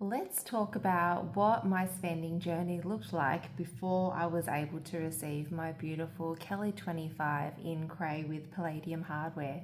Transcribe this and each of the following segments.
Let's talk about what my spending journey looked like before I was able to receive my beautiful Kelly 25 in Cray with Palladium hardware.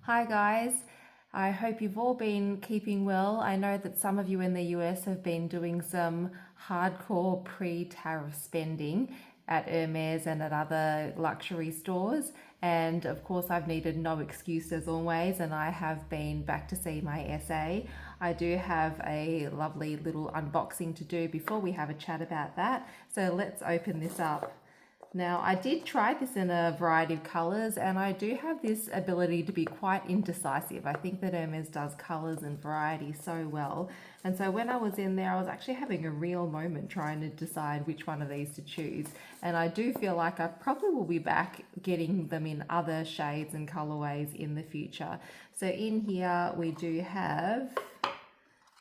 Hi guys, I hope you've all been keeping well. I know that some of you in the US have been doing some hardcore pre-tariff spending at Hermes and at other luxury stores. And of course, I've needed no excuse as always, and I have been back to see my SA. I do have a lovely little unboxing to do before we have a chat about that. So let's open this up. Now, I did try this in a variety of colors, and I do have this ability to be quite indecisive. I think that Hermes does colors and variety so well. And so when I was in there, I was actually having a real moment trying to decide which one of these to choose. And I do feel like I probably will be back getting them in other shades and colorways in the future. So in here, we do have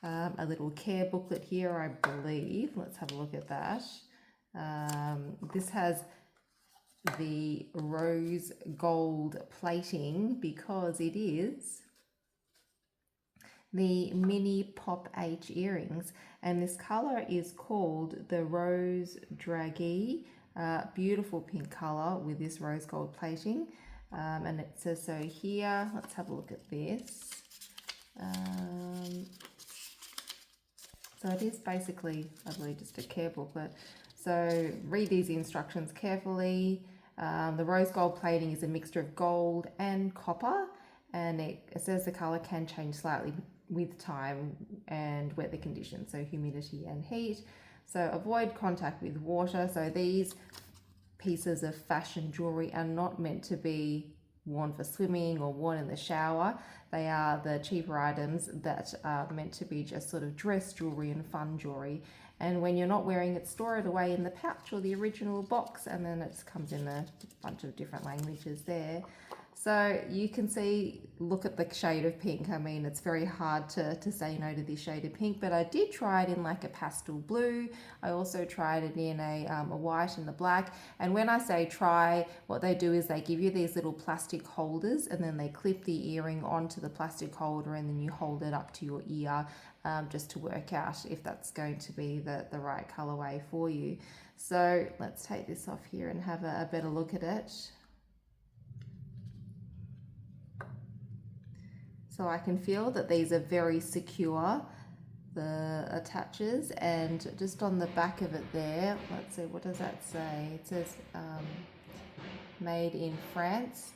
a little care booklet here, I believe. Let's have a look at that. This has the rose gold plating because it is the mini pop H earrings, and this color is called the Rose Dragee. Beautiful pink color with this rose gold plating, and it says so here. Let's have a look at this. So it is basically, I believe, just a care booklet. So read these instructions carefully. The rose gold plating is a mixture of gold and copper, and it says the color can change slightly with time and weather conditions, so humidity and heat. So avoid contact with water. So these pieces of fashion jewelry are not meant to be worn for swimming or worn in the shower. They are the cheaper items that are meant to be just sort of dress jewelry and fun jewelry. And when you're not wearing it, store it away in the pouch or the original box, and then it comes in a bunch of different languages there. So you can see, look at the shade of pink. I mean, it's very hard to say no to this shade of pink, but I did try it in like a pastel blue. I also tried it in a white and a black. And when I say try, what they do is they give you these little plastic holders, and then they clip the earring onto the plastic holder, and then you hold it up to your ear just to work out if that's going to be the right colorway for you. So let's take this off here and have a better look at it. So I can feel that these are very secure, the attaches, and just on the back of it there, let's see, what does that say? It says made in France,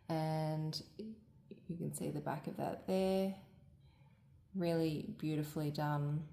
and you can see the back of that there. Really beautifully done.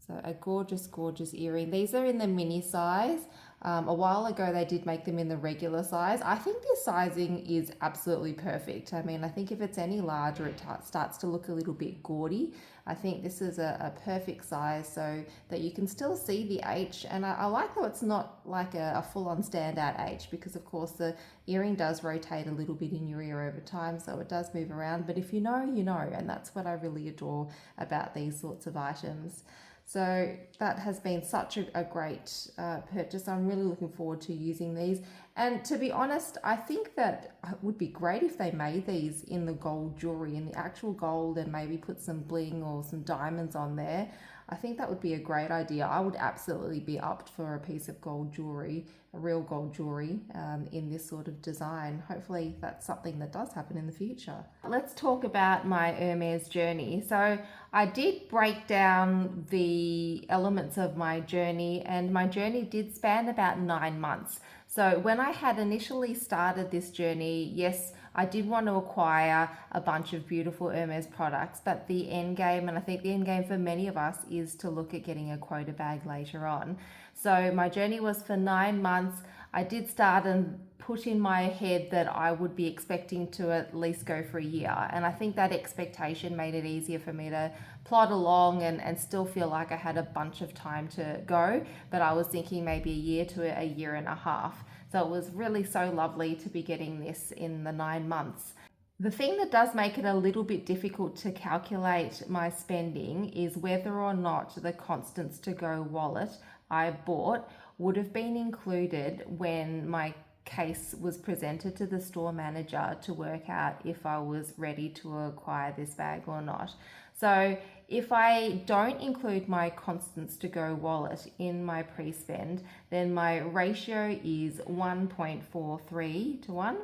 So a gorgeous, gorgeous earring. These are in the mini size. A while ago, they did make them in the regular size. I think this sizing is absolutely perfect. I mean, I think if it's any larger, it starts to look a little bit gaudy. I think this is a perfect size so that you can still see the H. And I like that it's not like a full-on standout H, because of course the earring does rotate a little bit in your ear over time, so it does move around. But if you know, you know, and that's what I really adore about these sorts of items. So that has been such a great purchase. I'm really looking forward to using these. And to be honest, I think that it would be great if they made these in the gold jewelry, in the actual gold, and maybe put some bling or some diamonds on there. I think that would be a great idea. I would absolutely be up for a piece of gold jewelry, a real gold jewelry in this sort of design. Hopefully that's something that does happen in the future. Let's talk about my Hermes journey. So I did break down the elements of my journey, and my journey did span about 9 months. So when I had initially started this journey, yes, I did want to acquire a bunch of beautiful Hermes products, but the end game, and I think the end game for many of us, is to look at getting a quota bag later on. So my journey was for 9 months. I did start and put in my head that I would be expecting to at least go for a year. And I think that expectation made it easier for me to plod along and still feel like I had a bunch of time to go. But I was thinking maybe a year to a year and a half. So it was really so lovely to be getting this in the 9 months. The thing that does make it a little bit difficult to calculate my spending is whether or not the Constance to Go wallet I bought would have been included when my case was presented to the store manager to work out if I was ready to acquire this bag or not. So if I don't include my Constance to Go wallet in my pre-spend, then my ratio is 1.43 to 1.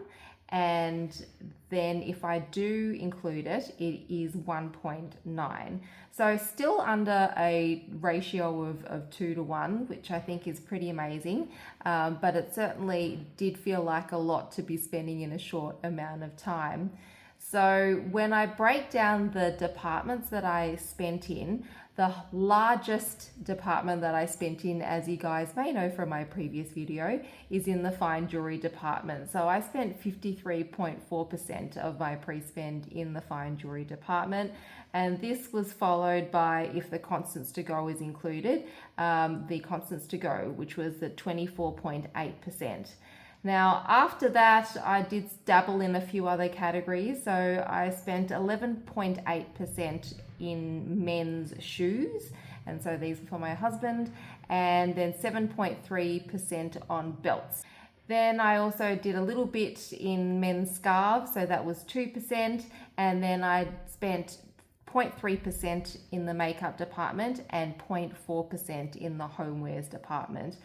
And then if I do include it, it is 1.9. So still under a ratio of 2 to 1, which I think is pretty amazing. But it certainly did feel like a lot to be spending in a short amount of time. So when I break down the departments that I spent in, the largest department that I spent in, as you guys may know from my previous video, is in the fine jewelry department. So I spent 53.4% of my pre-spend in the fine jewelry department. And this was followed by, if the Constance to Go is included, the Constance to Go, which was at 24.8%. Now, after that, I did dabble in a few other categories. So I spent 11.8% in men's shoes. And so these are for my husband. And then 7.3% on belts. Then I also did a little bit in men's scarves. So that was 2%. And then I spent 0.3% in the makeup department and 0.4% in the homewares department.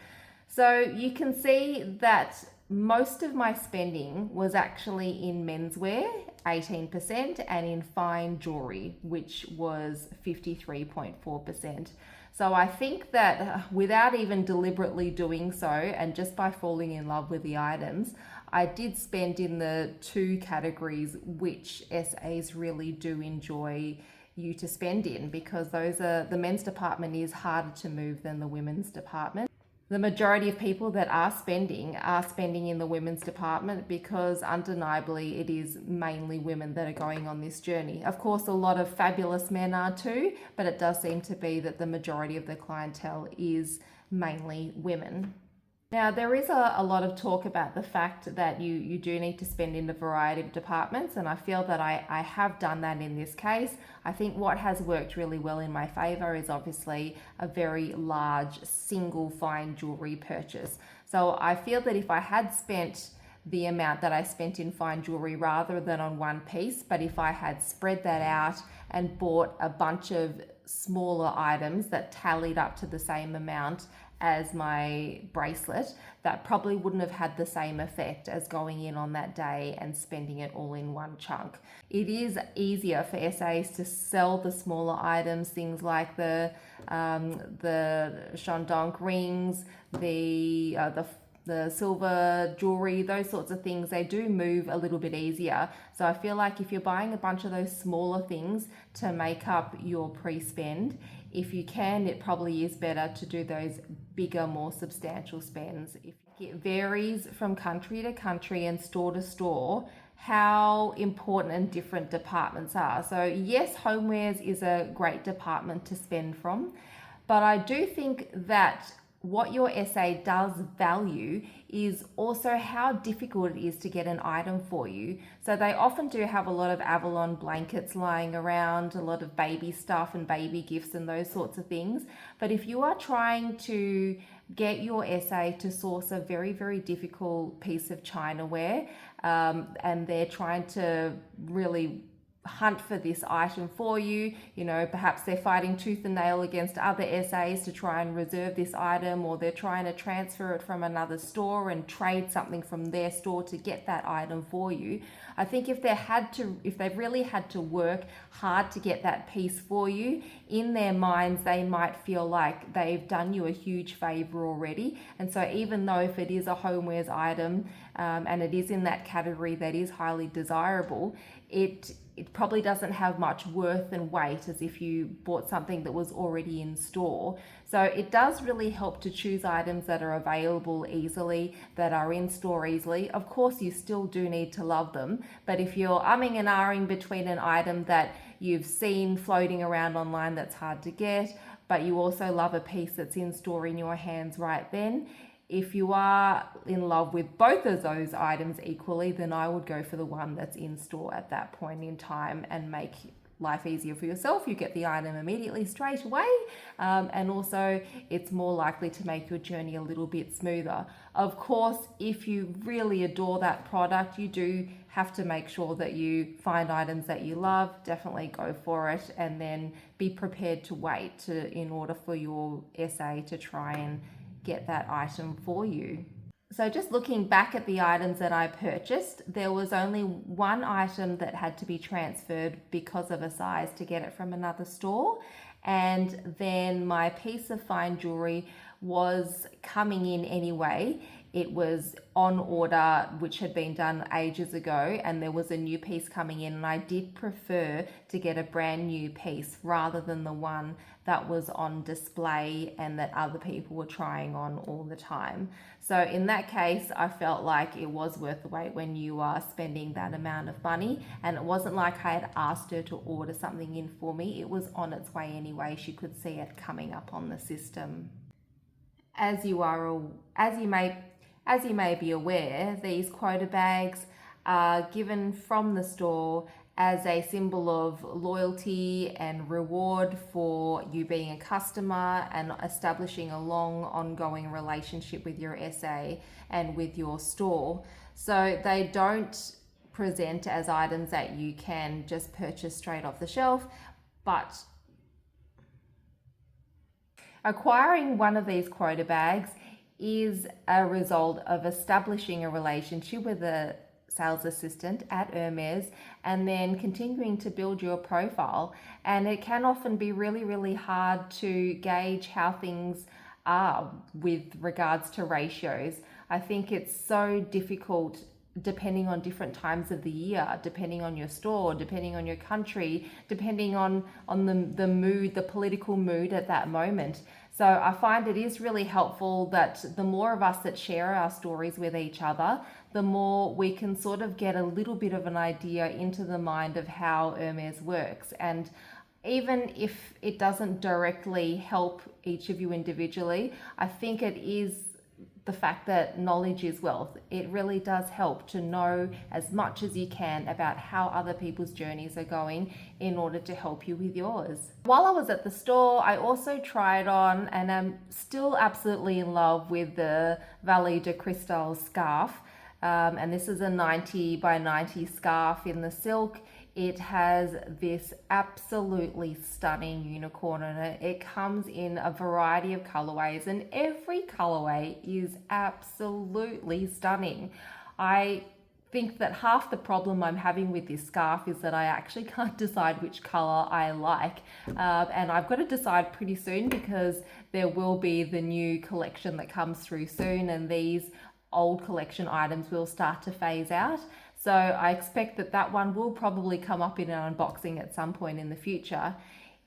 So you can see that most of my spending was actually in menswear, 18%, and in fine jewelry, which was 53.4%. So I think that without even deliberately doing so, and just by falling in love with the items, I did spend in the two categories which SAs really do enjoy you to spend in, because those are, the men's department is harder to move than the women's department. The majority of people that are spending in the women's department, because undeniably it is mainly women that are going on this journey. Of course, a lot of fabulous men are too, but it does seem to be that the majority of the clientele is mainly women. Now, there is a lot of talk about the fact that you do need to spend in a variety of departments, and I feel that I have done that in this case. I think what has worked really well in my favor is obviously a very large single fine jewelry purchase. So I feel that if I had spent the amount that I spent in fine jewelry rather than on one piece, but if I had spread that out and bought a bunch of smaller items that tallied up to the same amount as my bracelet, that probably wouldn't have had the same effect as going in on that day and spending it all in one chunk. It is easier for SAs to sell the smaller items, things like the Chandonk rings, the silver jewelry, those sorts of things. They do move a little bit easier. So I feel like if you're buying a bunch of those smaller things to make up your pre-spend, if you can, it probably is better to do those bigger, more substantial spends. It varies from country to country and store to store how important and different departments are. So yes, homewares is a great department to spend from, but I do think that what your SA does value is also how difficult it is to get an item for you. So they often do have a lot of Avalon blankets lying around, a lot of baby stuff and baby gifts and those sorts of things. But if you are trying to get your SA to source a very, very difficult piece of chinaware, and they're trying to really hunt for this item for you, perhaps they're fighting tooth and nail against other SAs to try and reserve this item, or they're trying to transfer it from another store and trade something from their store to get that item for you. I think if they've really had to work hard to get that piece for you, in their minds they might feel like they've done you a huge favor already. And so even though if it is a homewares item, and it is in that category that is highly desirable, it probably doesn't have much worth and weight as if you bought something that was already in store. So it does really help to choose items that are available easily, that are in store easily. Of course, you still do need to love them, but if you're umming and ahhing between an item that you've seen floating around online that's hard to get, but you also love a piece that's in store in your hands right then, if you are in love with both of those items equally, then I would go for the one that's in store at that point in time and make life easier for yourself. You get the item immediately straight away, and also it's more likely to make your journey a little bit smoother. Of course, if you really adore that product, you do have to make sure that you find items that you love. Definitely go for it, and then be prepared to wait in order for your SA to try and get that item for you. So just looking back at the items that I purchased, there was only one item that had to be transferred because of a size to get it from another store. And then my piece of fine jewelry was coming in anyway. It was on order, which had been done ages ago, and there was a new piece coming in, and I did prefer to get a brand new piece rather than the one that was on display and that other people were trying on all the time. So in that case, I felt like it was worth the wait when you are spending that amount of money, and it wasn't like I had asked her to order something in for me. It was on its way anyway. She could see it coming up on the system. As you may be aware, these quota bags are given from the store as a symbol of loyalty and reward for you being a customer and establishing a long ongoing relationship with your SA and with your store. So they don't present as items that you can just purchase straight off the shelf, but acquiring one of these quota bags is a result of establishing a relationship with a sales assistant at Hermes and then continuing to build your profile. And it can often be really, really hard to gauge how things are with regards to ratios. I think it's so difficult depending on different times of the year, depending on your store, depending on your country, depending on the mood, the political mood at that moment. So I find it is really helpful that the more of us that share our stories with each other, the more we can sort of get a little bit of an idea into the mind of how Hermes works. And even if it doesn't directly help each of you individually, I think it is the fact that knowledge is wealth. It really does help to know as much as you can about how other people's journeys are going in order to help you with yours. While I was at the store, I also tried on, and I'm still absolutely in love with, the Valley de Cristal scarf. And this is a 90 by 90 scarf in the silk. It has this absolutely stunning unicorn in it. It comes in a variety of colorways, and every colorway is absolutely stunning. I think that half the problem I'm having with this scarf is that I actually can't decide which color I like. And I've got to decide pretty soon because there will be the new collection that comes through soon, and these old collection items will start to phase out. So I expect that that one will probably come up in an unboxing at some point in the future.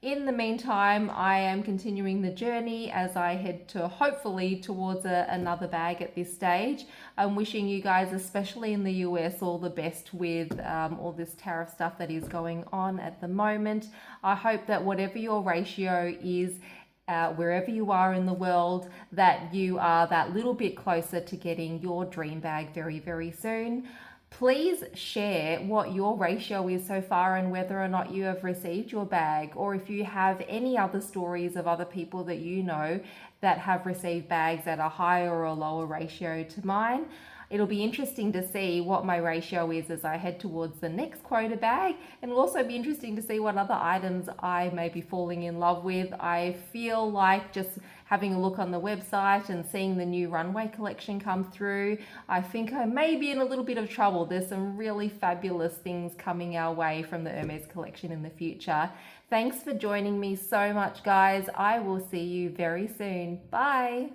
In the meantime, I am continuing the journey as I head to hopefully towards another bag at this stage. I'm wishing you guys, especially in the US, all the best with all this tariff stuff that is going on at the moment. I hope that whatever your ratio is, wherever you are in the world, that you are that little bit closer to getting your dream bag very, very soon. Please share what your ratio is so far and whether or not you have received your bag, or if you have any other stories of other people that you know that have received bags at a higher or a lower ratio to mine. It'll be interesting to see what my ratio is as I head towards the next quota bag, and it'll also be interesting to see what other items I may be falling in love with. I feel like just having a look on the website and seeing the new runway collection come through, I think I may be in a little bit of trouble. There's some really fabulous things coming our way from the Hermes collection in the future. Thanks for joining me so much, guys. I will see you very soon. Bye.